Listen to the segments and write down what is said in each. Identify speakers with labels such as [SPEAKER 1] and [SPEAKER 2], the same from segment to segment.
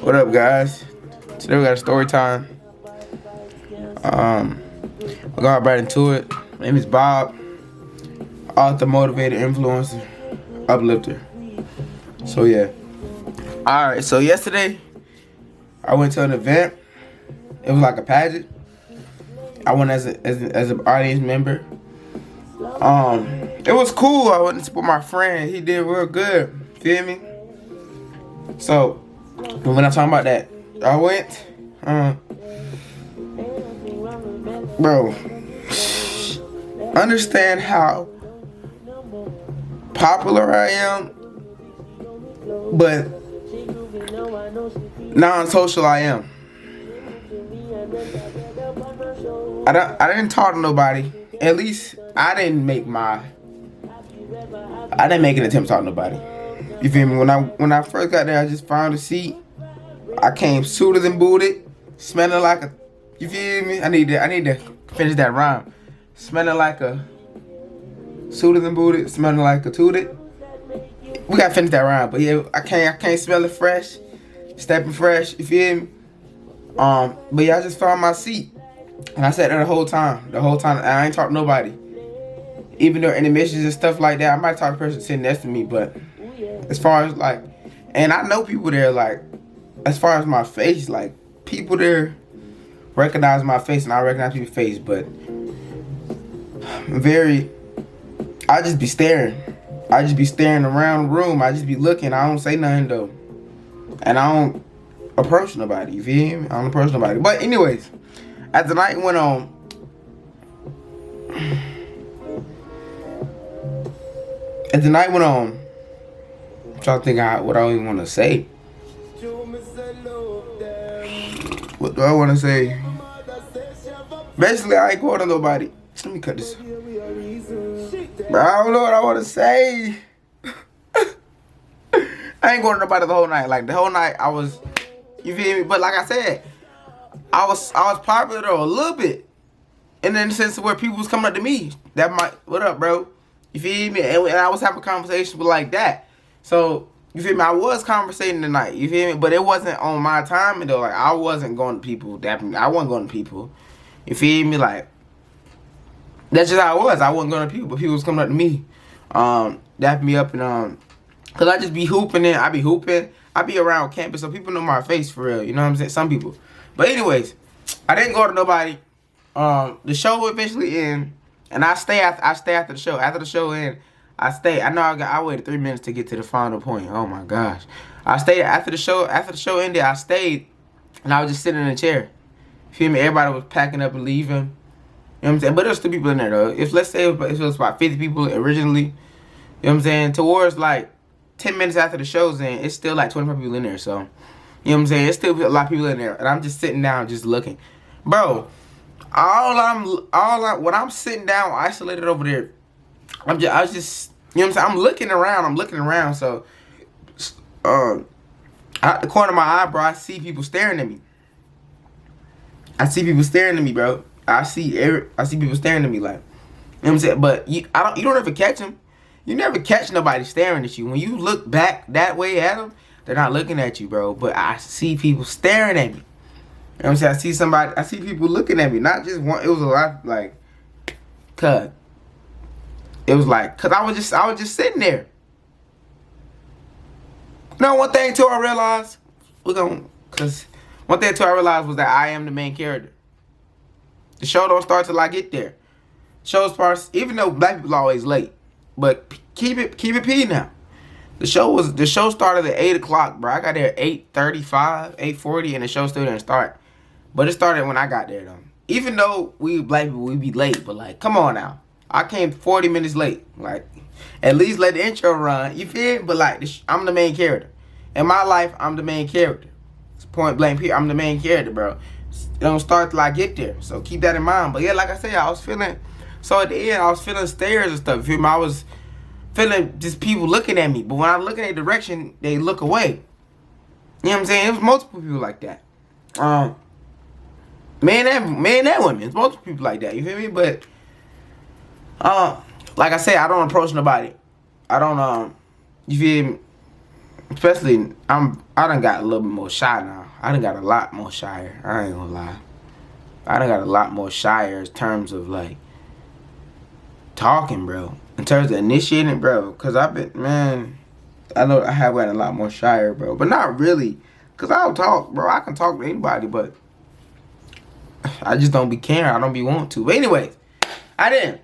[SPEAKER 1] What up, guys? Today we got a story time. We're going right into it. My name is Bob, author, motivator, influencer, uplifter. So yeah. All right. So yesterday, I went to an event. It was like a pageant. I went as an audience member. It was cool. I went to support my friend. He did real good. Feel me? So when I'm talking about that, I went. Bro, understand how popular I am, but non-social I am. I didn't talk to nobody. At least I didn't make an attempt to talk to nobody. You feel me? When I first got there, I just found a seat. I came suited and booted, smelling like a. You feel me? I need to finish that rhyme. Smelling like a suited and booted, smelling like a tooted. We gotta finish that rhyme, but yeah, I can't smell it fresh, stepping fresh. You feel me? But yeah, I just found my seat, and I sat there the whole time. And I ain't talked to nobody. Even though intermissions and stuff like that, I might talk to the person sitting next to me, but as far as like, and I know people there, like, as far as my face, like, people there recognize my face and I recognize people's face, but I just be staring. I just be staring around the room. I just be looking. I don't say nothing though. And I don't approach nobody, you feel me? I don't approach nobody. But anyways, as the night went on, I'm trying to think out what I even want to say. What do I want to say? Basically, I ain't going to nobody. Let me cut this. But I don't know what I want to say. I ain't going to nobody the whole night. Like, the whole night, I was, you feel me? But like I said, I was popular though, a little bit. And in the sense of where people was coming up to me. That might, what up, bro? You feel me? And I was having conversations with like that. So, you feel me? I was conversating tonight. You feel me? But it wasn't on my time though. Like, I wasn't going to people. I wasn't going to people. You feel me? Like, that's just how it was. I wasn't going to people, but people was coming up to me. Dapping me up and cause I just be hooping and I be hooping. I be around campus, so people know my face for real. You know what I'm saying? Some people. But anyways, I didn't go to nobody. The show eventually ended, and I stay after the show. After the show ended, I stay. I know I waited 3 minutes to get to the final point. Oh my gosh. I stayed after the show. After the show ended, I stayed, and I was just sitting in a chair. Feel me? Everybody was packing up and leaving. You know what I'm saying? But there's still people in there though. If let's say it was about 50 people originally, you know what I'm saying? Towards like 10 minutes after the show's in, it's still like 25 people in there. So, you know what I'm saying? It's still a lot of people in there, and I'm just sitting down, just looking, bro. When I'm sitting down, isolated over there, I was just, you know what I'm saying? I'm looking around. So, out the corner of my eyebrow, I see people staring at me. Bro. I see people staring at me, like, you know what I'm saying? But you don't ever catch them. You never catch nobody staring at you. When you look back that way at them, they're not looking at you, bro. But I see people staring at me. You know what I'm saying? I see people looking at me. Not just one. It was a lot, like, cuz. It was like, cuz I was just sitting there. You know, one thing too I realized, one thing too I realized was that I am the main character. The show don't start till I get there. Show starts, even though black people are always late. But keep it P now. The show started at 8 o'clock, bro. I got there at 8:35, 8:40, and the show still didn't start. But it started when I got there though. Even though we black people, we be late, but like, come on now. I came 40 minutes late. Like, at least let the intro run. You feel me? But like, I'm the main character. In my life, I'm the main character. It's point blank period. I'm the main character, bro. It don't start till I get there. So keep that in mind. But yeah, like I said, so at the end, I was feeling stares and stuff. You feel me? I was feeling just people looking at me. But when I look in their direction, they look away. You know what I'm saying? It was multiple people like that. Men and women. It's multiple people like that. You feel me? But like I said, I don't approach nobody. I don't you feel me? especially I done got a little bit more shy now. I done got a lot more shyer. I ain't gonna lie. I done got a lot more shyer in terms of like talking, bro. In terms of initiating, bro. Cause I've been, man, I know I have gotten a lot more shyer, bro. But not really. Cause I'll talk, bro. I can talk to anybody, but I just don't be caring. I don't be wanting to. But anyways, I didn't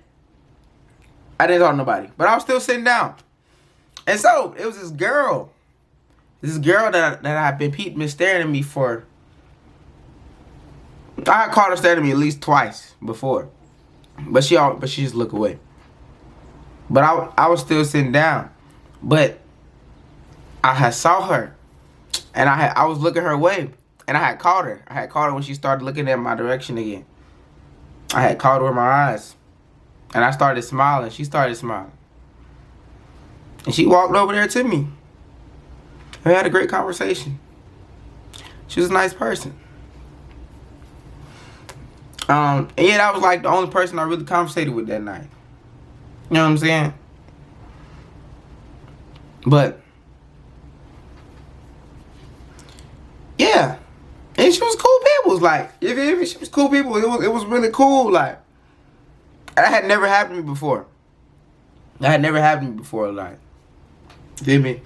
[SPEAKER 1] talk to nobody. But I was still sitting down. And so it was this girl. This girl that I've been staring at me for. I caught her staring at me at least twice before. But she just looked away. But I was still sitting down. But I had saw her. And I was looking her way. And I had caught her. I had caught her when she started looking at my direction again. I had caught her with my eyes. And I started smiling. She started smiling. And she walked over there to me. We had a great conversation. She was a nice person. And yeah, that was like the only person I really conversated with that night. You know what I'm saying? But yeah. And she was cool people. Like, if she was cool people, it was really cool. Like, that had never happened to me before. Like, you feel me?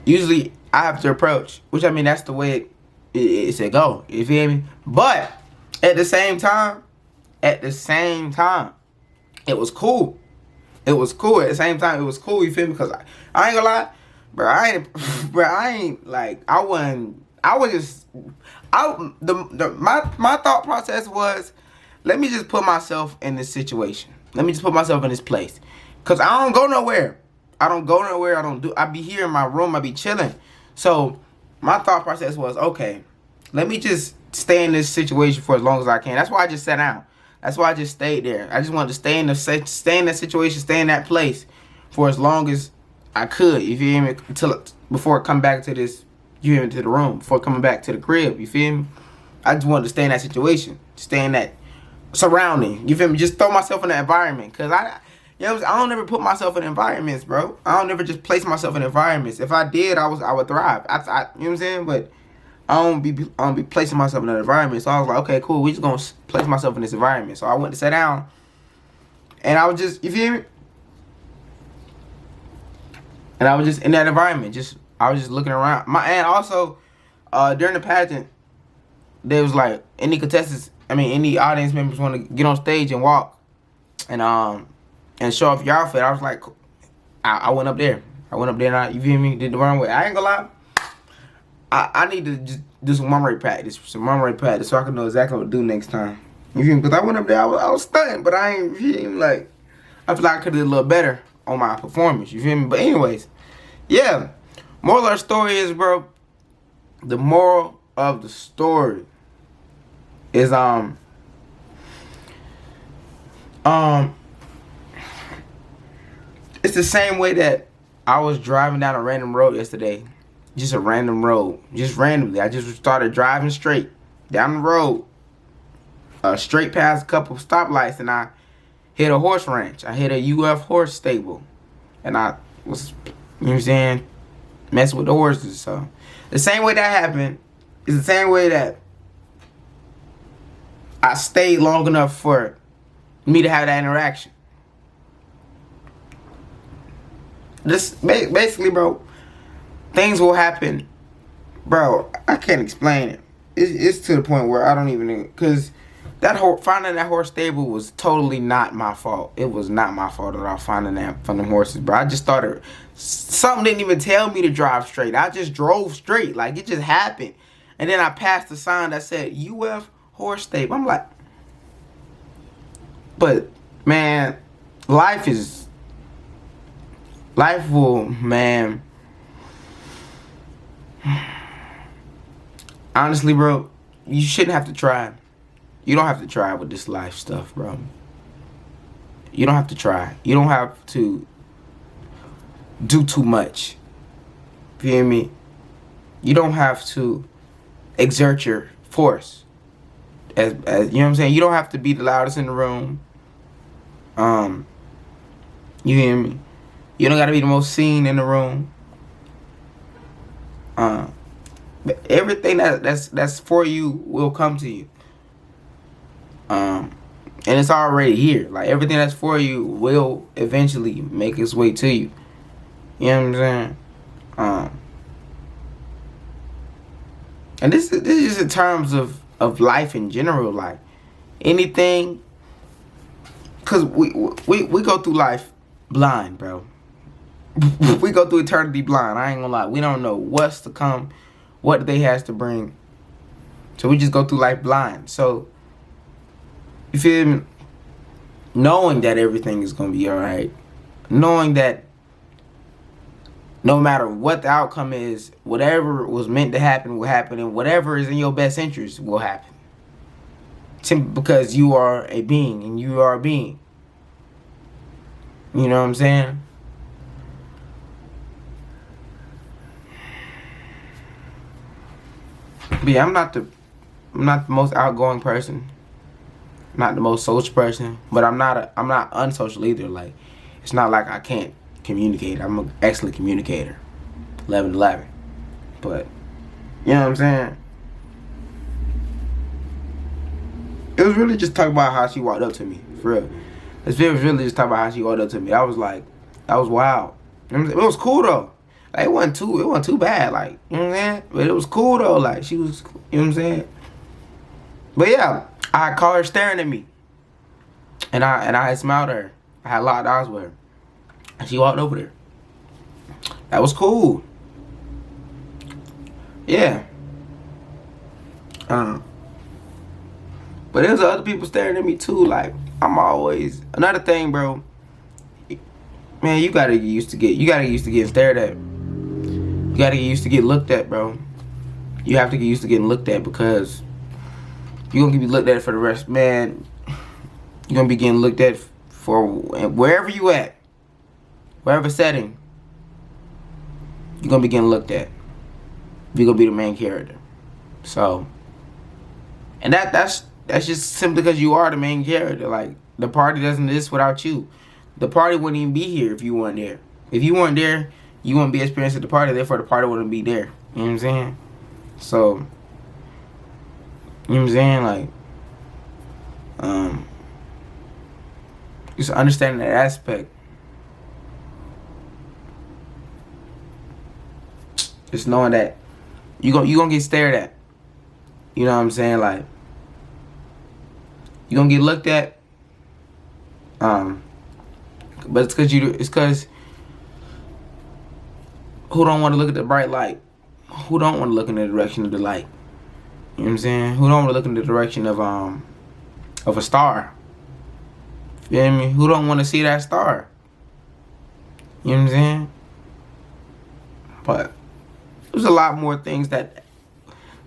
[SPEAKER 1] Usually I have to approach, which I mean that's the way it should go. You feel me? But at the same time, it was cool. It was cool. At the same time, it was cool. You feel me? Because I ain't gonna lie, bro. My thought process was, let me just put myself in this situation. Let me just put myself in this place. Cause I don't go nowhere. I be here in my room. I be chilling. So my thought process was, okay, let me just stay in this situation for as long as I can. That's why I just sat down. That's why I just stayed there. I just wanted to stay in that situation, stay in that place for as long as I could. You feel me? Before I come back to this, you hear me, to the room. Before coming back to the crib. You feel me? I just wanted to stay in that situation, stay in that surrounding. You feel me? Just throw myself in that environment, cause you know what I'm saying? I don't ever put myself in environments, bro. I don't ever just place myself in environments. If I did, I would thrive. You know what I'm saying? But I don't be placing myself in that environment. So I was like, okay, cool. We just gonna place myself in this environment. So I went to sit down, and I was just, you feel me? And I was just in that environment. I was just looking around. And also, during the pageant, there was like any audience members want to get on stage and walk, and show off your outfit. I was like, I went up there. And you feel me? Did the runway. I ain't gonna lie. I need to just do some memory practice so I can know exactly what to do next time. You feel me? Because I went up there, I was stunned, but I ain't, you feel me? Like, I feel like I could have did a little better on my performance. You feel me? But anyways, yeah. Moral of the story is, bro, the moral of the story is, it's the same way that I was driving down a random road yesterday. Just a random road. Just randomly. I just started driving straight down the road. Straight past a couple of stoplights, and I hit a horse ranch. I hit a UF horse stable. And I was, you know what I'm saying, messing with the horses. So the same way that happened is the same way that I stayed long enough for me to have that interaction. This basically, bro, things will happen, bro. I can't explain it. It's to the point where I don't even, because finding that horse stable was totally not my fault. It was not my fault at all finding that from the horses, bro. I just started, something didn't even tell me to drive straight. I just drove straight, like it just happened. And then I passed the sign that said UF horse stable. I'm like, but man, life will, man. Honestly, bro, you shouldn't have to try. You don't have to try with this life stuff, bro. You don't have to try. You don't have to do too much. Feel me? You don't have to exert your force. As you know what I'm saying? You don't have to be the loudest in the room. You hear me? You don't gotta be the most seen in the room. But everything that's for you will come to you. And it's already here. Like everything that's for you will eventually make its way to you. You know what I'm saying? And this is just in terms of life in general. Like anything, cause we go through life blind, bro. We go through eternity blind. I ain't gonna lie. We don't know what's to come, what the day has to bring. So we just go through life blind. So you feel me? Knowing that everything is gonna be alright. Knowing that no matter what the outcome is, whatever was meant to happen will happen, and whatever is in your best interest will happen. Simply because you are a being, and you are a being. You know what I'm saying? But yeah, I'm not the most outgoing person. I'm not the most social person, but I'm not unsocial either. Like, it's not like I can't communicate. I'm an excellent communicator. 11. But you know what I'm saying? It was really just talking about how she walked up to me, for real. This video was really just talking about how she walked up to me. I was like, that was wild. It was cool though. Like, it wasn't too bad. Like, you know what I'm saying? But it was cool though. Like, she was, you know what I'm saying? But yeah, I caught her staring at me, and I had smiled at her. I had locked eyes with her, and she walked over there. That was cool. Yeah. But there's other people staring at me too. Like, I'm always another thing, bro. Man, you gotta get used to getting stared at. You gotta get used to getting looked at, bro. You have to get used to getting looked at, because you're gonna be looked at for the rest. Man, you're gonna be getting looked at for wherever you at, wherever setting. You're gonna be getting looked at. You're gonna be the main character. So, and that's just simply because you are the main character. Like, the party doesn't exist without you. The party wouldn't even be here if you weren't there. If you weren't there, you wouldn't be experiencing the party. Therefore, the party wouldn't be there. You know what I'm saying? So, you know what I'm saying? Like, just understanding that aspect. Just knowing that you gonna get stared at. You know what I'm saying? Like, you gonna get looked at. But it's cause who don't want to look at the bright light? Who don't want to look in the direction of the light? You know what I'm saying? Who don't want to look in the direction of a star? You feel me? Who don't want to see that star? You know what I'm saying? But there's a lot more things that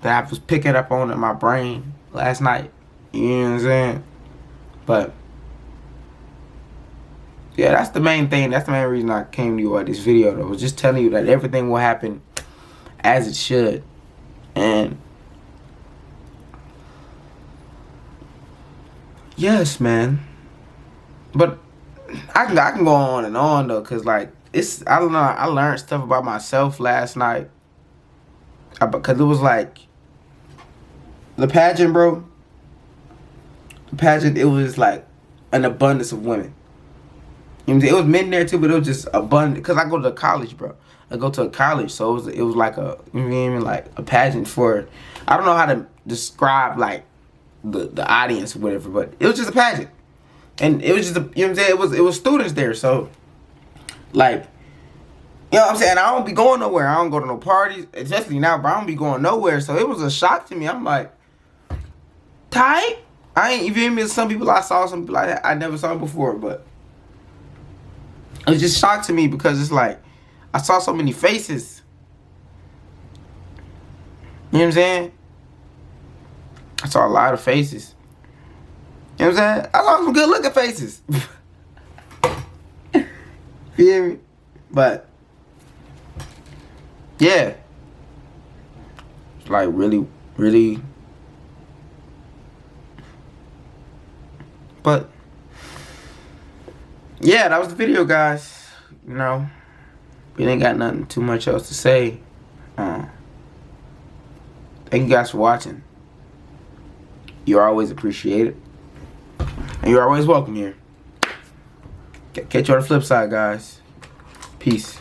[SPEAKER 1] I was picking up on in my brain last night. You know what I'm saying? But yeah, that's the main thing. That's the main reason I came to you about this video, though. I was just telling you that everything will happen as it should. And yes, man. But I can go on and on though, cause like I don't know. I learned stuff about myself last night. Because it was like the pageant, bro. The pageant. It was like an abundance of women. You know what I'm saying? It was men there too, but it was just abundant. Cause I go to college, bro. I go to a college, so it was like a, you know what I mean, like a pageant for. I don't know how to describe like the audience or whatever, but it was just a pageant, and it was just you know what I'm saying. It was students there, so like, you know what I'm saying. I don't be going nowhere. I don't go to no parties, especially now, bro. I don't be going nowhere, so it was a shock to me. I'm like, tight. I ain't, you feel me? Some people I saw, some people I never saw before, but it was just shock to me because it's like I saw so many faces. You know what I'm saying? I saw a lot of faces. You know what I'm saying? I saw some good looking faces. Feel me? But yeah, it's like really. But yeah, that was the video, guys. You know, we ain't got nothing too much else to say. Thank you guys for watching. You're always appreciated. And you're always welcome here. Catch you on the flip side, guys. Peace.